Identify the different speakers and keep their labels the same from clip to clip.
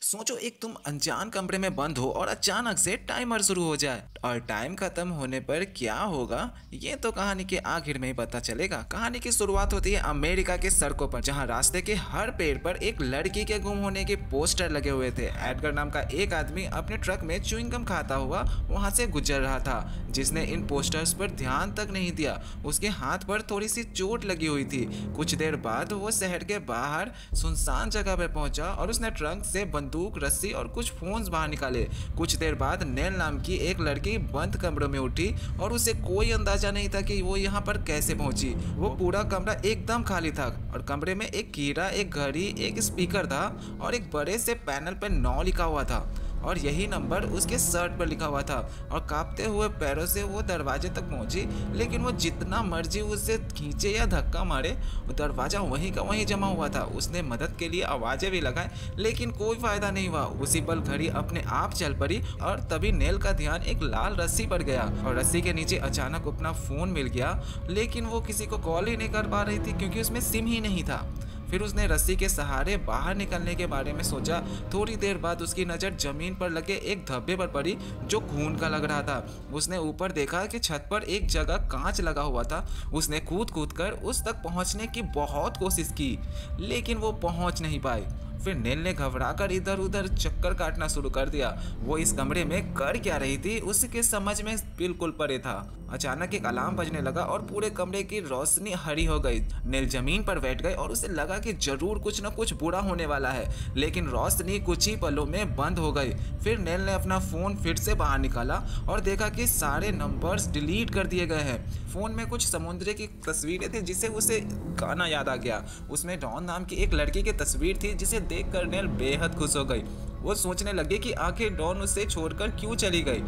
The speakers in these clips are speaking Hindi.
Speaker 1: सोचो एक तुम अनजान कमरे में बंद हो और अचानक से टाइमर शुरू हो जाए और टाइम खत्म होने पर क्या होगा ये तो कहानी के आखिर में ही पता चलेगा। कहानी की शुरुआत होती है अमेरिका के सड़कों पर, जहां रास्ते के हर पेड़ पर एक लड़की के गुम होने के पोस्टर लगे हुए थे। एडगर नाम का एक आदमी अपने ट्रक में च्युइंगम खाता हुआ वहां से गुजर रहा था, जिसने इन पोस्टर्स पर ध्यान तक नहीं दिया। उसके हाथ पर थोड़ी सी चोट लगी हुई थी। कुछ देर बाद वो शहर के बाहर सुनसान जगह पर पहुंचा और उसने ट्रंक से बंदूक, रस्सी और कुछ फोन्स बाहर निकाले। कुछ देर बाद नेल नाम की एक लड़की बंद कमरे में उठी और उसे कोई अंदाजा नहीं था कि वो यहाँ पर कैसे पहुंची। वो पूरा कमरा एकदम खाली था और कमरे में एक कीड़ा, एक घड़ी, एक स्पीकर था और एक बड़े से पैनल पर 9 लिखा हुआ था और यही नंबर उसके शर्ट पर लिखा हुआ था। और कांपते हुए पैरों से वो दरवाजे तक पहुंची, लेकिन वो जितना मर्जी उसे खींचे या धक्का मारे वो दरवाजा वहीं का वहीं जमा हुआ था। उसने मदद के लिए आवाजें भी लगाई, लेकिन कोई फायदा नहीं हुआ। उसी पल घड़ी अपने आप चल पड़ी और तभी नेल का ध्यान एक लाल रस्सी पर गया और रस्सी के नीचे अचानक अपना फोन मिल गया, लेकिन वो किसी को कॉल ही नहीं कर पा रही थी क्योंकि उसमें सिम ही नहीं था। फिर उसने रस्सी के सहारे बाहर निकलने के बारे में सोचा। थोड़ी देर बाद उसकी नज़र जमीन पर लगे एक धब्बे पर पड़ी जो खून का लग रहा था। उसने ऊपर देखा कि छत पर एक जगह कांच लगा हुआ था। उसने कूद कूद कर उस तक पहुंचने की बहुत कोशिश की, लेकिन वो पहुंच नहीं पाई। फिर नेल ने घबराकर इधर उधर चक्कर काटना शुरू कर दिया। वो इस कमरे में कर क्या रही थी उसके समझ में बिल्कुल परे था। अचानक एक अलार्म बजने लगा और पूरे कमरे की रोशनी हरी हो गई। नेल जमीन पर बैठ गई और उसे लगा कि जरूर कुछ न कुछ बुरा होने वाला है, लेकिन रोशनी कुछ ही पलों में बंद हो गई। फिर नेल ने अपना फोन फिर से बाहर निकाला और देखा कि सारे नंबर्स डिलीट कर दिए गए हैं। फोन में कुछ समुद्र की तस्वीरें थी जिसे उसे गाना याद आ गया। उसमें डॉन नाम की एक लड़की की तस्वीर थी जिसे देखकर नेल बेहद खुश हो गई। वो सोचने लगी कि आखिर डॉन उसे छोड़कर क्यों चली गई।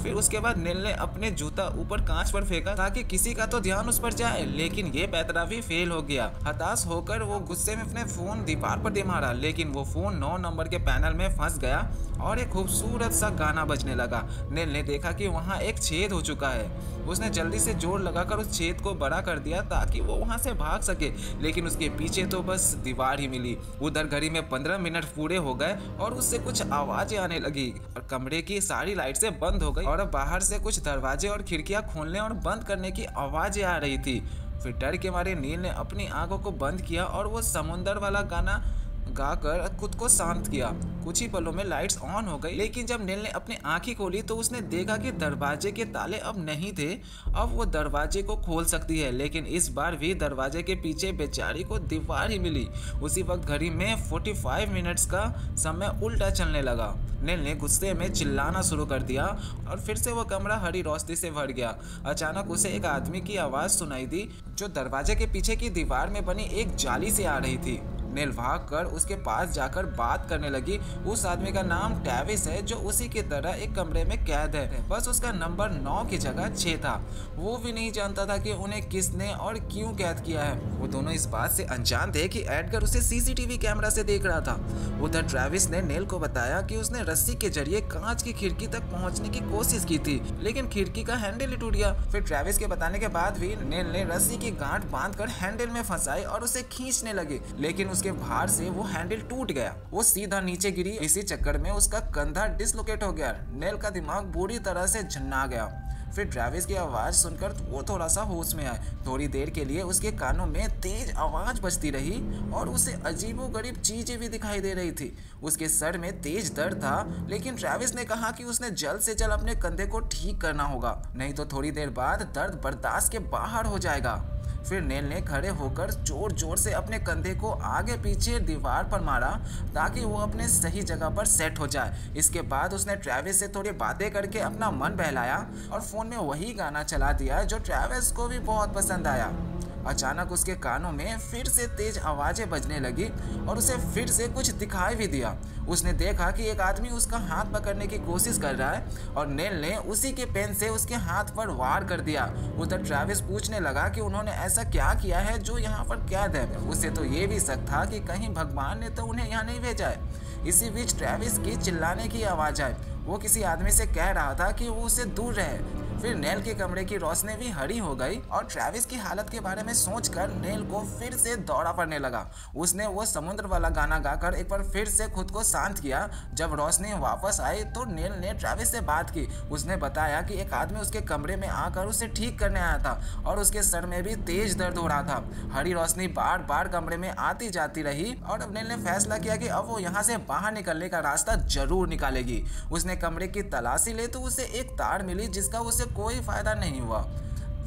Speaker 1: फिर उसके बाद नेल ने अपने जूता ऊपर कांच पर फेंका ताकि किसी का तो ध्यान उस पर जाए, लेकिन ये पैतरावी फेल हो गया। हताश होकर वो गुस्से में अपने फोन दीवार पर दे मारा, लेकिन वो फोन 9 नंबर के पैनल में फंस गया और एक खूबसूरत सा गाना बजने लगा। नेल ने देखा कि वहाँ एक छेद हो चुका है। उसने जल्दी से जोर लगाकर उस छेद को बड़ा कर दिया ताकि वो वहाँ से भाग सके, लेकिन उसके पीछे तो बस दीवार ही मिली। उधर घड़ी में 15 मिनट पूरे हो गए और उससे कुछ आवाजें आने लगी और कमरे की सारी लाइट्स बंद हो गई और अब बाहर से कुछ दरवाजे और खिड़कियां खोलने और बंद करने की आवाजें आ रही थी। फिर डर के मारे नील ने अपनी आंखों को बंद किया और वो समुंदर वाला गाना गाकर खुद को शांत किया। कुछ ही पलों में लाइट्स ऑन हो गई, लेकिन जब नील ने अपनी आंखें खोली तो उसने देखा कि दरवाजे के ताले अब नहीं थे। अब वो दरवाजे को खोल सकती है, लेकिन इस बार भी दरवाजे के पीछे बेचारी को दीवार ही मिली। उसी वक्त घड़ी में 45 मिनट्स का समय उल्टा चलने लगा। नील ने गुस्से में चिल्लाना शुरू कर दिया और फिर से वो कमरा हरी रोशनी से भर गया। अचानक उसे एक आदमी की आवाज सुनाई दी जो दरवाजे के पीछे की दीवार में बनी एक जाली से आ रही थी। नेल भाग कर उसके पास जाकर बात करने लगी। उस आदमी का नाम ट्रेविस है जो उसी की तरह एक कमरे में कैद है, बस उसका नंबर 9 की जगह 6 था। वो भी नहीं जानता था कि उन्हें किसने और क्यों कैद किया है। वो दोनों इस बात से अनजान थे कि एडगर उसे सीसीटीवी कैमरा से देख रहा था। उधर ट्रेविस ने नेल को बताया कि उसने रस्सी के जरिए कांच की खिड़की तक पहुंचने की कोशिश की थी, लेकिन खिड़की का हैंडल ही टूट गया। फिर ट्रेविस के बताने के बाद भी नेल ने रस्सी की गांठ बांधकर हैंडल में फंसाई और उसे खींचने लगी, लेकिन उसके भार से वो हैंडल टूट गया। वो सीधा नीचे गिरी। इसी चक्कर में उसका कंधा डिसलोकेट हो गया। नेल का दिमाग बुरी तरह से झन्ना गया। फिर ट्रेविस की आवाज सुनकर वो थोड़ा सा होश में आया। थोड़ी देर के लिए उसके कानों में तेज आवाज बजती रही और उसे अजीबोगरीब चीजें भी दिखाई दे रही थी। उसके सर में तेज दर्द था, लेकिन ट्रेविस ने कहा कि उसने जल्द से जल्द अपने कंधे को ठीक करना होगा, नहीं तो थोड़ी देर बाद दर्द बर्दाश्त के बाहर हो जाएगा। फिर नेल ने खड़े होकर जोर जोर से अपने कंधे को आगे पीछे दीवार पर मारा ताकि वो अपने सही जगह पर सेट हो जाए। इसके बाद उसने ट्रेविस से थोड़ी बातें करके अपना मन बहलाया और फोन में वही गाना चला दिया जो ट्रेविस को भी बहुत पसंद आया। अचानक उसके कानों में फिर से तेज आवाजें बजने लगी और उसे फिर से कुछ दिखाई भी दिया। उसने देखा कि एक आदमी उसका हाथ पकड़ने की कोशिश कर रहा है और नेल ने उसी के पेन से उसके हाथ पर वार कर दिया। उधर ट्रेविस पूछने लगा कि उन्होंने ऐसा क्या किया है जो यहाँ पर कैद है। उसे तो ये भी शक था कि कहीं भगवान ने तो उन्हें यहाँ नहीं भेजा है। इसी बीच ट्रेविस की चिल्लाने की आवाज आई। वो किसी आदमी से कह रहा था कि वो उससे दूर रहे। फिर नेल के कमरे की रोशनी भी हरी हो गई और ट्रैविस की हालत के बारे में सोचकर नेल को फिर से दौरा पड़ने लगा। उसने वो समुद्र वाला गाना गाकर एक बार फिर से खुद को शांत किया। जब रोशनी वापस आई तो नेल ने ट्रैविस से बात की। उसने बताया कि एक आदमी उसके कमरे में आकर उसे ठीक करने आया था और उसके सर में भी तेज दर्द हो रहा था। हरी रोशनी बार बार कमरे में आती जाती रही और अब नेल ने फैसला किया कि अब वो यहाँ से बाहर निकलने का रास्ता जरूर निकालेगी। उसने कमरे की तलाशी ली तो उसे एक तार मिली जिसका उसे कोई फायदा नहीं हुआ।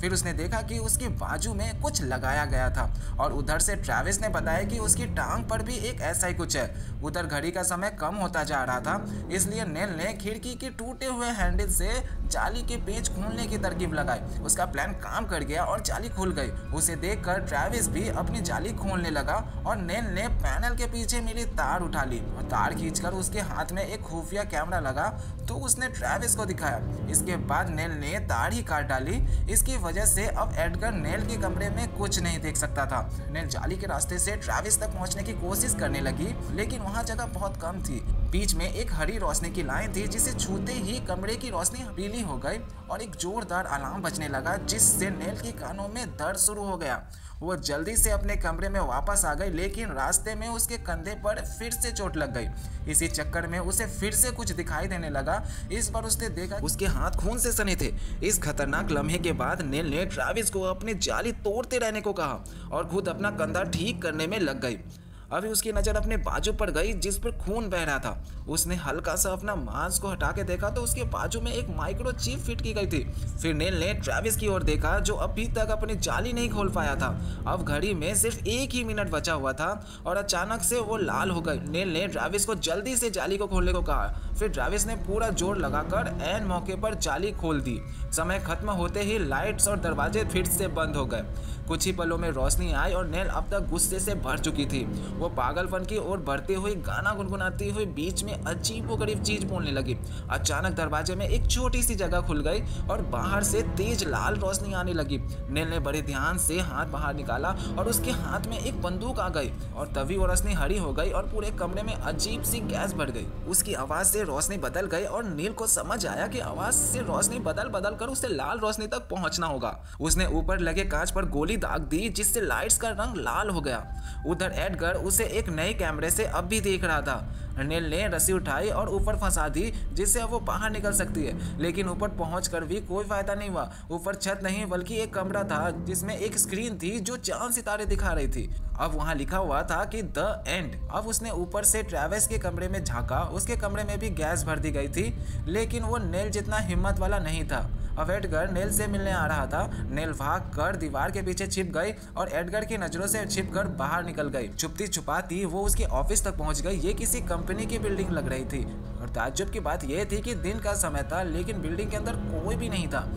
Speaker 1: फिर उसने देखा कि उसकी बाजू में कुछ लगाया गया था और उधर से ट्रैविस ने बताया कि उसकी टांग पर भी एक ऐसा ही कुछ है। उधर घड़ी का समय कम होता जा रहा था, इसलिए नेल ने खिड़की के टूटे हुए हैंडल से जाली के पेच खोलने की तरकीब लगाई। उसका प्लान काम कर गया और जाली खुल गई। उसे देखकर ट्रैविस भी अपनी जाली खोलने लगा और नेल ने पैनल के पीछे मिली तार उठा ली और तार खींचकर उसके हाथ में एक खुफिया कैमरा लगा तो उसने ट्रैविस को दिखाया। इसके बाद नेल ने तार ही काट डाली। इसकी वजह से अब एडगर नेल के कमरे में कुछ नहीं देख सकता था। नेल जाली के रास्ते से ट्रैविस तक पहुंचने की कोशिश करने लगी, लेकिन वहां जगह बहुत कम थी। बीच में एक हरी रोशनी की लाइन थी जिसे छूते ही कमरे की रोशनी पीली हो गई और एक जोरदार अलार्म बजने लगा, जिससे नेल के कानों में दर्द शुरू हो गया। वो जल्दी से अपने कमरे में वापस आ गई, लेकिन रास्ते में उसके कंधे पर फिर से चोट लग गई। इसी चक्कर में उसे फिर से कुछ दिखाई देने लगा। इस बार उसने देखा उसके हाथ खून से सने थे। इस खतरनाक लम्हे के बाद नेल ने ट्रैविस को अपनी जाली तोड़ते रहने को कहा और खुद अपना कंधा ठीक करने में लग गई। अभी उसकी नज़र अपने बाजू पर गई जिस पर खून बह रहा था। उसने हल्का सा अपना मांस को हटा के देखा तो उसके बाजू में एक माइक्रो चिप फिट की गई थी। फिर नेल ने ट्रैविस की ओर देखा जो अभी तक अपनी जाली नहीं खोल पाया था। अब घड़ी में सिर्फ 1 ही मिनट बचा हुआ था और अचानक से वो लाल हो गई। नेल ने ट्रैविस को जल्दी से जाली को खोलने को कहा। फिर ट्रैविस ने पूरा जोर लगाकर ऐन मौके पर जाली खोल दी। समय खत्म होते ही लाइट्स और दरवाजे फिर से बंद हो गए। कुछ ही पलों में रोशनी आई और नेल अब तक गुस्से से भर चुकी थी। वो पागलपन की ओर बढ़ते हुए गाना गुनगुनाती हुई बीच में अजीबोगरीब चीज बोलने लगी। अचानक दरवाजे में एक छोटी सी जगह खुल गई और बाहर से तेज लाल रोशनी आने लगी। नेल ने बड़े ध्यान से हाथ बाहर निकाला और उसके हाथ में एक बंदूक आ गई और तभी वो रोशनी हरी हो गई और पूरे कमरे में अजीब सी गैस भर गई। उसकी आवाज से रोशनी बदल गई और नील को समझ आया कि आवाज से रोशनी बदल बदल कर उसे लाल रोशनी तक पहुंचना होगा। उसने ऊपर लगे कांच पर गोली दाग दी जिससे लाइट्स का रंग लाल हो गया। उधर एडगर उसे एक नए कैमरे से अब भी देख रहा था। नेल ने रस्सी उठाई और ऊपर फंसा दी जिससे अब वो बाहर निकल सकती है, लेकिन ऊपर पहुंचकर भी कोई फायदा नहीं हुआ। ऊपर छत नहीं बल्कि एक कमरा था जिसमें एक स्क्रीन थी जो चांद सितारे दिखा रही थी। अब वहां लिखा हुआ था कि द एंड। अब उसने ऊपर से ट्रैविस के कमरे में झांका। उसके कमरे में भी गैस भर दी गई थी, लेकिन वो नेल जितना हिम्मत वाला नहीं था। अब एडगर नेल से मिलने आ रहा था। नेल भाग कर दीवार के पीछे छिप गई और एडगर की नजरों से छिपकर बाहर निकल गई। छुपती छुपाती वो उसके ऑफिस तक पहुंच गई। ये किसी कंपनी की बिल्डिंग लग रही थी और ताज्जुब की बात यह थी कि दिन का समय था, लेकिन बिल्डिंग के अंदर कोई भी नहीं था।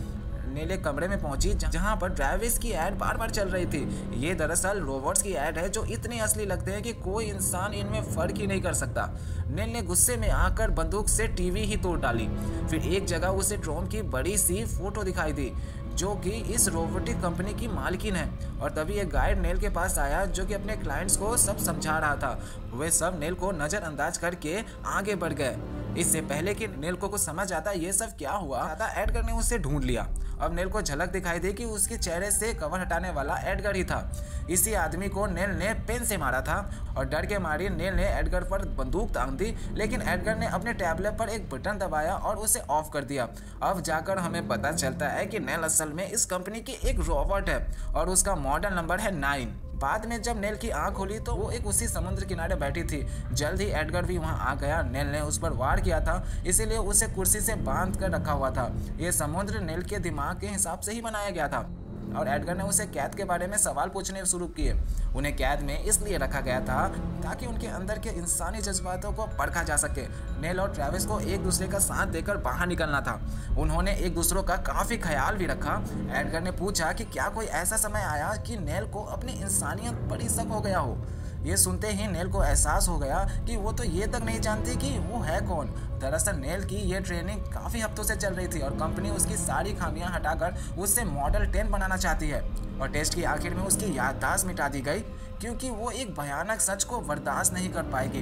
Speaker 1: नेल एक कमरे में पहुंची जहां पर ट्रैविस की ऐड बार बार चल रही थी। ये दरअसल रोबोट्स की ऐड है जो इतने असली लगते हैं कि कोई इंसान इनमें फर्क ही नहीं कर सकता। नेल ने गुस्से में आकर बंदूक से टीवी ही तोड़ डाली। फिर एक जगह उसे ट्रोम की बड़ी सी फोटो दिखाई दी जो कि इस रोबोटिक कंपनी की मालकिन है। और तभी एक गाइड नेल के पास आया जो कि अपने क्लाइंट्स को सब समझा रहा था। वे सब नेल को नज़रअंदाज करके आगे बढ़ गए। इससे पहले कि नेल को कुछ समझ आता ये सब क्या हुआ था, एडगर ने उसे ढूंढ लिया। अब नेल को झलक दिखाई दी कि उसके चेहरे से कवर हटाने वाला एडगर ही था। इसी आदमी को नेल ने पेन से मारा था और डर के मारे नेल ने एडगर पर बंदूक तान दी, लेकिन एडगर ने अपने टैबलेट पर एक बटन दबाया और उसे ऑफ कर दिया। अब जाकर हमें पता चलता है कि नेल असल में इस कंपनी की एक रोबोट है और उसका मॉडल नंबर है 9। बाद में जब नेल की आंख खुली तो वो एक उसी समुद्र किनारे बैठी थी। जल्द ही एडगर भी वहां आ गया। नेल ने उस पर वार किया था, इसीलिए उसे कुर्सी से बांध कर रखा हुआ था। ये समुद्र नेल के दिमाग के हिसाब से ही बनाया गया था और एडगर ने उसे कैद के बारे में सवाल पूछने शुरू किए। उन्हें कैद में इसलिए रखा गया था ताकि उनके अंदर के इंसानी जज्बातों को परखा जा सके। नेल और ट्रैविस को एक दूसरे का साथ देकर बाहर निकलना था। उन्होंने एक दूसरों का काफ़ी ख्याल भी रखा। एडगर ने पूछा कि क्या कोई ऐसा समय आया कि नेल को अपनी इंसानियत पर ही शक हो गया हो। ये सुनते ही नेल को एहसास हो गया कि वो तो ये तक नहीं जानती कि वो है कौन। दरअसल नेल की ये ट्रेनिंग काफ़ी हफ्तों से चल रही थी और कंपनी उसकी सारी खामियां हटाकर उससे मॉडल 10 बनाना चाहती है। और टेस्ट की आखिर में उसकी याददाश्त मिटा दी गई क्योंकि वो एक भयानक सच को बर्दाश्त नहीं कर पाएगी।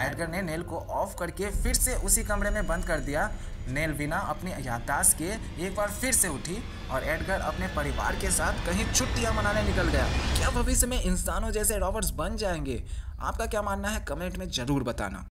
Speaker 1: एडगर ने नेल को ऑफ करके फिर से उसी कमरे में बंद कर दिया। नेल बिना अपनी याददाश्त के एक बार फिर से उठी और एडगर अपने परिवार के साथ कहीं छुट्टियां मनाने निकल गया। क्या भविष्य में इंसानों जैसे रॉबर्ट्स बन जाएंगे? आपका क्या मानना है कमेंट में ज़रूर बताना।